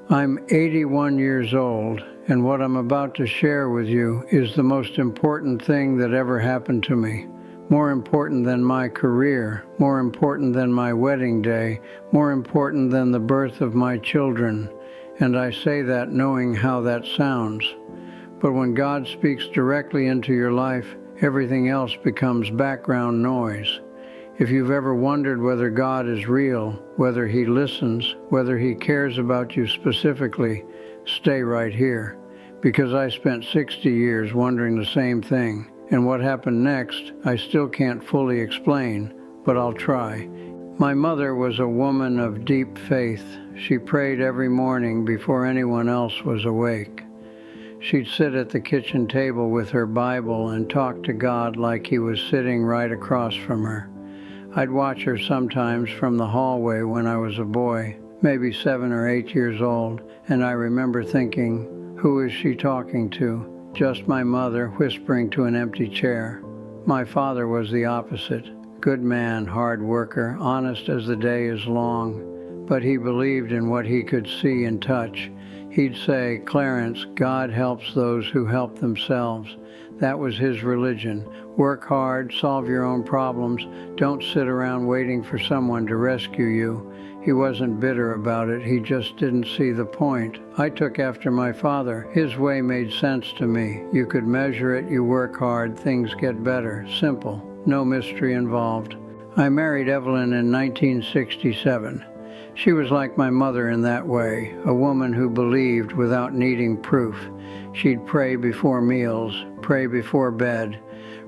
I'm 81 years old, and what I'm about to share with you is the most important thing that ever happened to me. More important than my career, more important than my wedding day, more important than the birth of my children. And I say that knowing how that sounds. But when God speaks directly into your life, everything else becomes background noise. If you've ever wondered whether God is real, whether He listens, whether He cares about you specifically, stay right here. Because I spent 60 years wondering the same thing. And what happened next, I still can't fully explain, but I'll try. My mother was a woman of deep faith. She prayed every morning before anyone else was awake. She'd sit at the kitchen table with her Bible and talk to God like He was sitting right across from her. I'd watch her sometimes from the hallway when I was a boy, maybe 7 or 8 years old, and I remember thinking, who is she talking to? Just my mother whispering to an empty chair. My father was the opposite. Good man, hard worker, honest as the day is long, but he believed in what he could see and touch. He'd say, Clarence, God helps those who help themselves. That was his religion. Work hard, solve your own problems. Don't sit around waiting for someone to rescue you. He wasn't bitter about it. He just didn't see the point. I took after my father. His way made sense to me. You could measure it, you work hard, things get better. Simple. No mystery involved. I married Evelyn in 1967. She was like my mother in that way, a woman who believed without needing proof. She'd pray before meals, pray before bed,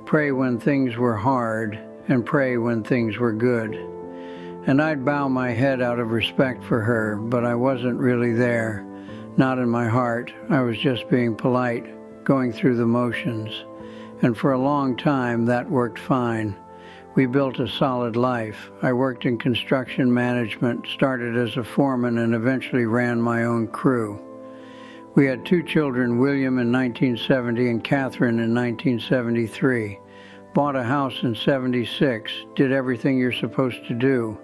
pray when things were hard, and pray when things were good. And I'd bow my head out of respect for her, but I wasn't really there. Not in my heart. I was just being polite, going through the motions. And for a long time, that worked fine. We built a solid life. I worked in construction management, started as a foreman, and eventually ran my own crew. We had 2 children, William in 1970 and Catherine in 1973. Bought a house in 76, did everything you're supposed to do.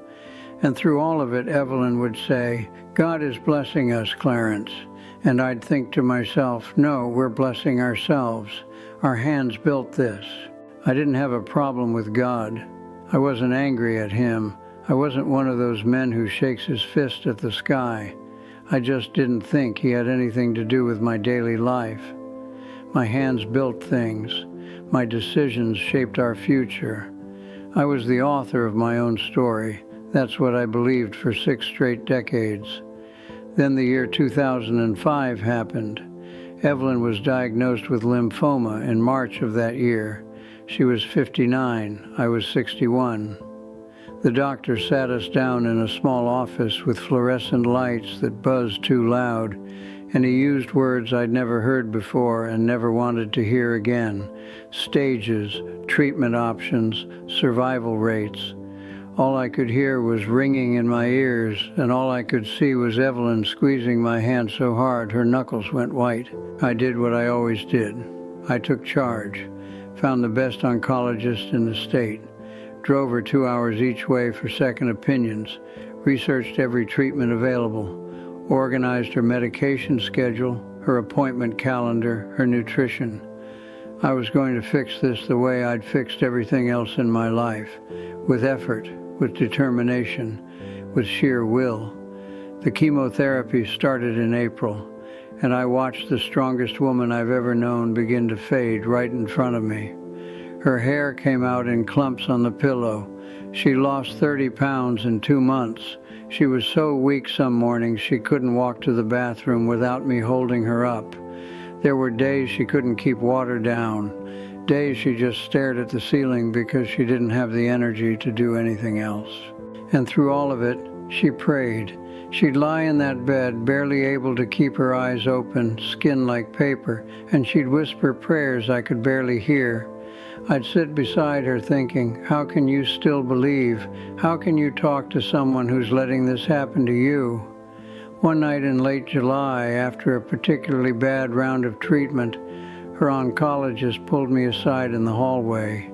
And through all of it, Evelyn would say, God is blessing us, Clarence. And I'd think to myself, no, we're blessing ourselves. Our hands built this. I didn't have a problem with God. I wasn't angry at Him. I wasn't one of those men who shakes his fist at the sky. I just didn't think He had anything to do with my daily life. My hands built things. My decisions shaped our future. I was the author of my own story. That's what I believed for 6 straight decades. Then the year 2005 happened. Evelyn was diagnosed with lymphoma in March of that year. She was 59. I was 61. The doctor sat us down in a small office with fluorescent lights that buzzed too loud, and he used words I'd never heard before and never wanted to hear again. Stages, treatment options, survival rates. All I could hear was ringing in my ears, and all I could see was Evelyn squeezing my hand so hard her knuckles went white. I did what I always did. I took charge, found the best oncologist in the state, drove her 2 hours each way for second opinions, researched every treatment available, organized her medication schedule, her appointment calendar, her nutrition. I was going to fix this the way I'd fixed everything else in my life, with effort, with determination, with sheer will. The chemotherapy started in April, and I watched the strongest woman I've ever known begin to fade right in front of me. Her hair came out in clumps on the pillow. She lost 30 pounds in 2 months. She was so weak some mornings she couldn't walk to the bathroom without me holding her up. There were days she couldn't keep water down, days she just stared at the ceiling because she didn't have the energy to do anything else. And through all of it, she prayed. She'd lie in that bed, barely able to keep her eyes open, skin like paper, and she'd whisper prayers I could barely hear. I'd sit beside her thinking, how can you still believe? How can you talk to someone who's letting this happen to you? One night in late July, after a particularly bad round of treatment, her oncologist pulled me aside in the hallway.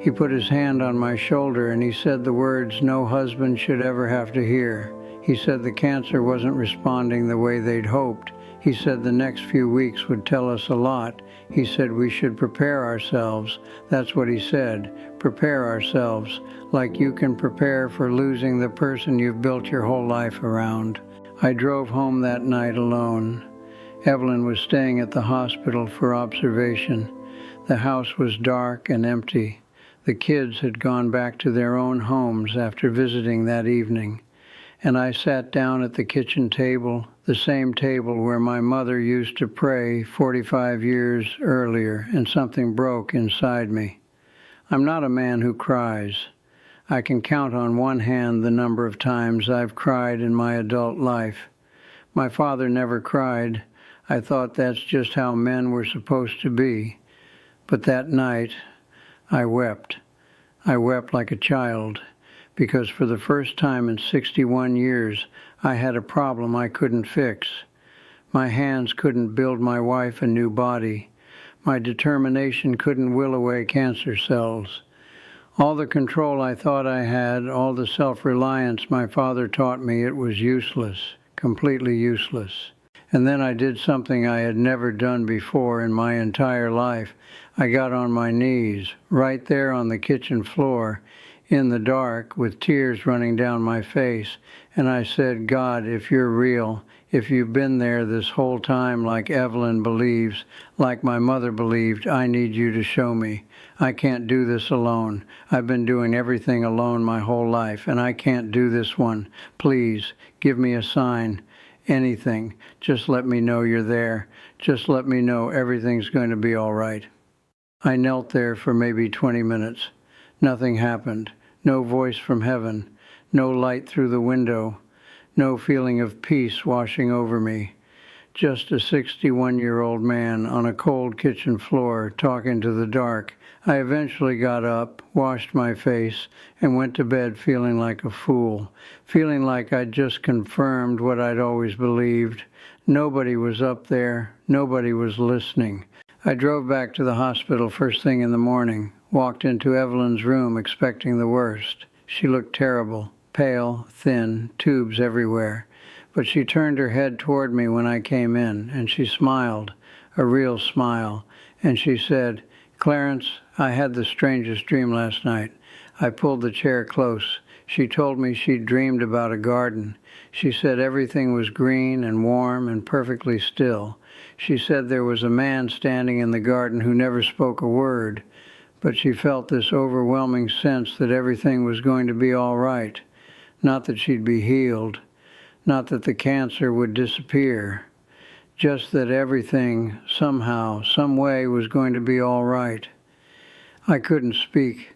He put his hand on my shoulder and he said the words no husband should ever have to hear. He said the cancer wasn't responding the way they'd hoped. He said the next few weeks would tell us a lot. He said we should prepare ourselves. That's what he said. Prepare ourselves, like you can prepare for losing the person you've built your whole life around. I drove home that night alone. Evelyn was staying at the hospital for observation. The house was dark and empty. The kids had gone back to their own homes after visiting that evening. And I sat down at the kitchen table, the same table where my mother used to pray 45 years earlier, and something broke inside me. I'm not a man who cries. I can count on one hand the number of times I've cried in my adult life. My father never cried. I thought that's just how men were supposed to be. But that night, I wept. I wept like a child, because for the first time in 61 years, I had a problem I couldn't fix. My hands couldn't build my wife a new body. My determination couldn't will away cancer cells. All the control I thought I had, all the self-reliance my father taught me, it was useless, completely useless. And then I did something I had never done before in my entire life. I got on my knees, right there on the kitchen floor, in the dark, with tears running down my face, and I said, God, if you're real, if you've been there this whole time like Evelyn believes, like my mother believed, I need you to show me. I can't do this alone. I've been doing everything alone my whole life, and I can't do this one. Please, give me a sign. Anything. Just let me know you're there. Just let me know everything's going to be all right. I knelt there for maybe 20 minutes. Nothing happened. No voice from heaven. No light through the window. No feeling of peace washing over me. Just a 61-year-old man on a cold kitchen floor talking to the dark. I eventually got up, washed my face, and went to bed feeling like a fool, feeling like I'd just confirmed what I'd always believed. Nobody was up there. Nobody was listening. I drove back to the hospital first thing in the morning, walked into Evelyn's room expecting the worst. She looked terrible, pale, thin, tubes everywhere. But she turned her head toward me when I came in, and she smiled, a real smile, and she said, Clarence, I had the strangest dream last night. I pulled the chair close. She told me she'd dreamed about a garden. She said everything was green and warm and perfectly still. She said there was a man standing in the garden who never spoke a word, but she felt this overwhelming sense that everything was going to be all right. Not that she'd be healed, not that the cancer would disappear, just that everything, somehow, some way, was going to be all right. I couldn't speak.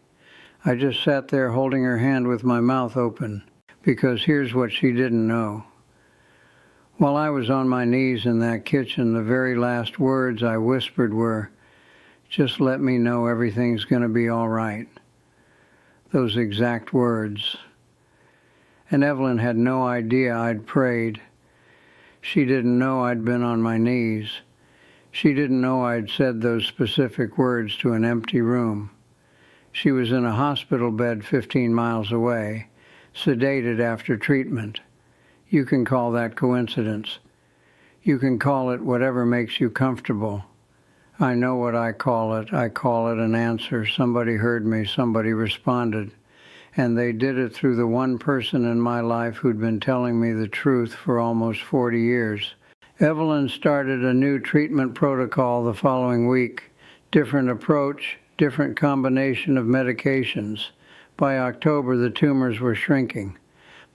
I just sat there holding her hand with my mouth open, because here's what she didn't know. While I was on my knees in that kitchen, the very last words I whispered were, just let me know everything's going to be all right. Those exact words. And Evelyn had no idea I'd prayed. She didn't know I'd been on my knees. She didn't know I'd said those specific words to an empty room. She was in a hospital bed 15 miles away, sedated after treatment. You can call that coincidence. You can call it whatever makes you comfortable. I know what I call it. I call it an answer. Somebody heard me. Somebody responded. And they did it through the one person in my life who'd been telling me the truth for almost 40 years. Evelyn started a new treatment protocol the following week. Different approach, different combination of medications. By October, the tumors were shrinking.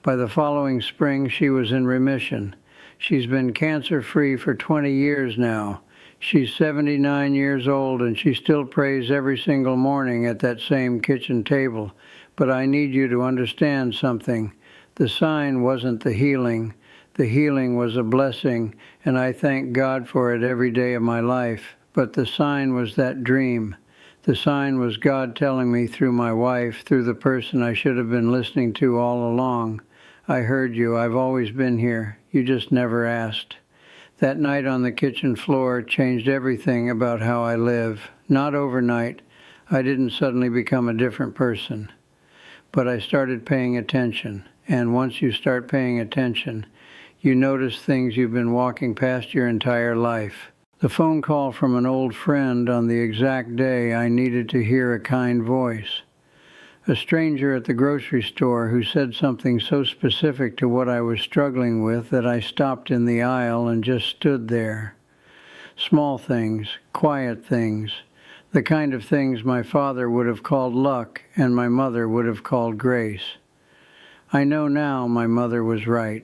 By the following spring, she was in remission. She's been cancer-free for 20 years now. She's 79 years old, and she still prays every single morning at that same kitchen table. But I need you to understand something. The sign wasn't the healing. The healing was a blessing, and I thank God for it every day of my life. But the sign was that dream. The sign was God telling me through my wife, through the person I should have been listening to all along. I heard you. I've always been here. You just never asked. That night on the kitchen floor changed everything about how I live. Not overnight. I didn't suddenly become a different person. But I started paying attention. and once you start paying attention, you notice things you've been walking past your entire life. The phone call from an old friend on the exact day I needed to hear a kind voice. A stranger at the grocery store who said something so specific to what I was struggling with that I stopped in the aisle and just stood there. Small things, quiet things, the kind of things my father would have called luck and my mother would have called grace. I know now my mother was right.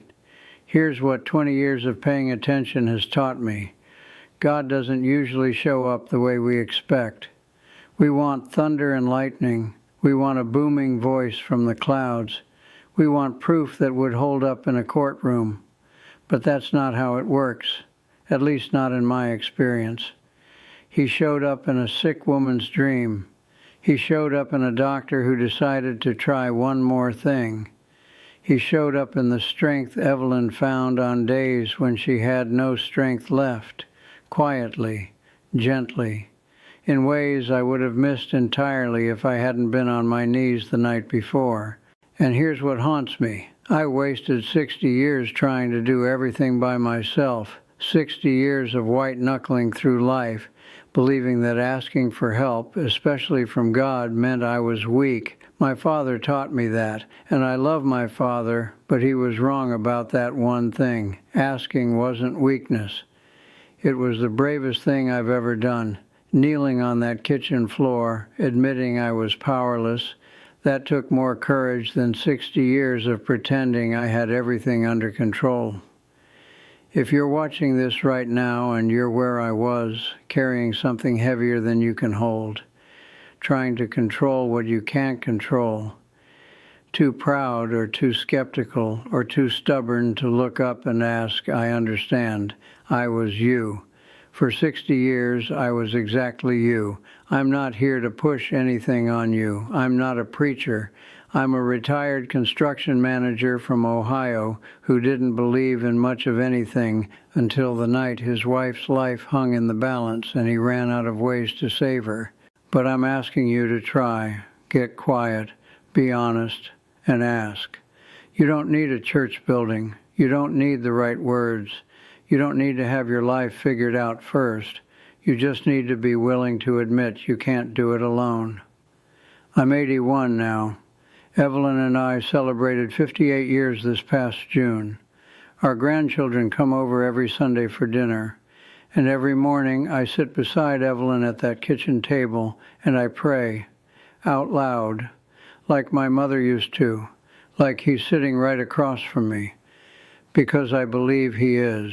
Here's what 20 years of paying attention has taught me. God doesn't usually show up the way we expect. We want thunder and lightning. We want a booming voice from the clouds. We want proof that would hold up in a courtroom. But that's not how it works, at least not in my experience. He showed up in a sick woman's dream. He showed up in a doctor who decided to try one more thing. He showed up in the strength Evelyn found on days when she had no strength left, quietly, gently, in ways I would have missed entirely if I hadn't been on my knees the night before. And here's what haunts me. I wasted 60 years trying to do everything by myself, 60 years of white-knuckling through life, believing that asking for help, especially from God, meant I was weak. My father taught me that, and I love my father, but he was wrong about that one thing. Asking wasn't weakness. It was the bravest thing I've ever done. Kneeling on that kitchen floor, admitting I was powerless, that took more courage than 60 years of pretending I had everything under control. If you're watching this right now and you're where I was, carrying something heavier than you can hold, trying to control what you can't control, too proud or too skeptical or too stubborn to look up and ask, I understand, I was you. For 60 years, I was exactly you. I'm not here to push anything on you. I'm not a preacher. I'm a retired construction manager from Ohio who didn't believe in much of anything until the night his wife's life hung in the balance and he ran out of ways to save her. But I'm asking you to try, get quiet, be honest, and ask. You don't need a church building. You don't need the right words. You don't need to have your life figured out first. You just need to be willing to admit you can't do it alone. I'm 81 now. Evelyn and I celebrated 58 years this past June. Our grandchildren come over every Sunday for dinner. And every morning I sit beside Evelyn at that kitchen table and I pray, out loud, like my mother used to, like he's sitting right across from me, because I believe he is.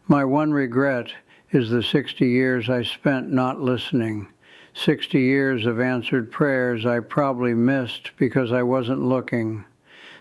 My one regret is the 60 years I spent not listening, 60 years of answered prayers I probably missed because I wasn't looking,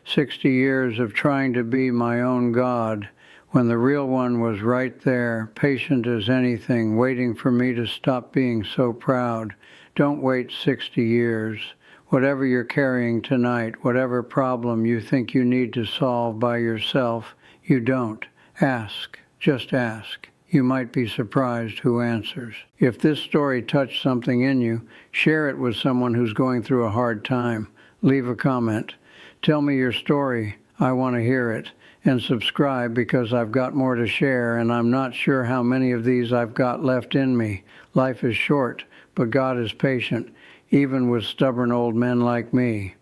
60 years of trying to be my own God, when the real one was right there, patient as anything, waiting for me to stop being so proud. Don't wait 60 years. Whatever you're carrying tonight, whatever problem you think you need to solve by yourself, you don't. Ask. Just ask. You might be surprised who answers. If this story touched something in you, share it with someone who's going through a hard time. Leave a comment. Tell me your story. I want to hear it. And subscribe because I've got more to share and I'm not sure how many of these I've got left in me. Life is short, but God is patient, even with stubborn old men like me.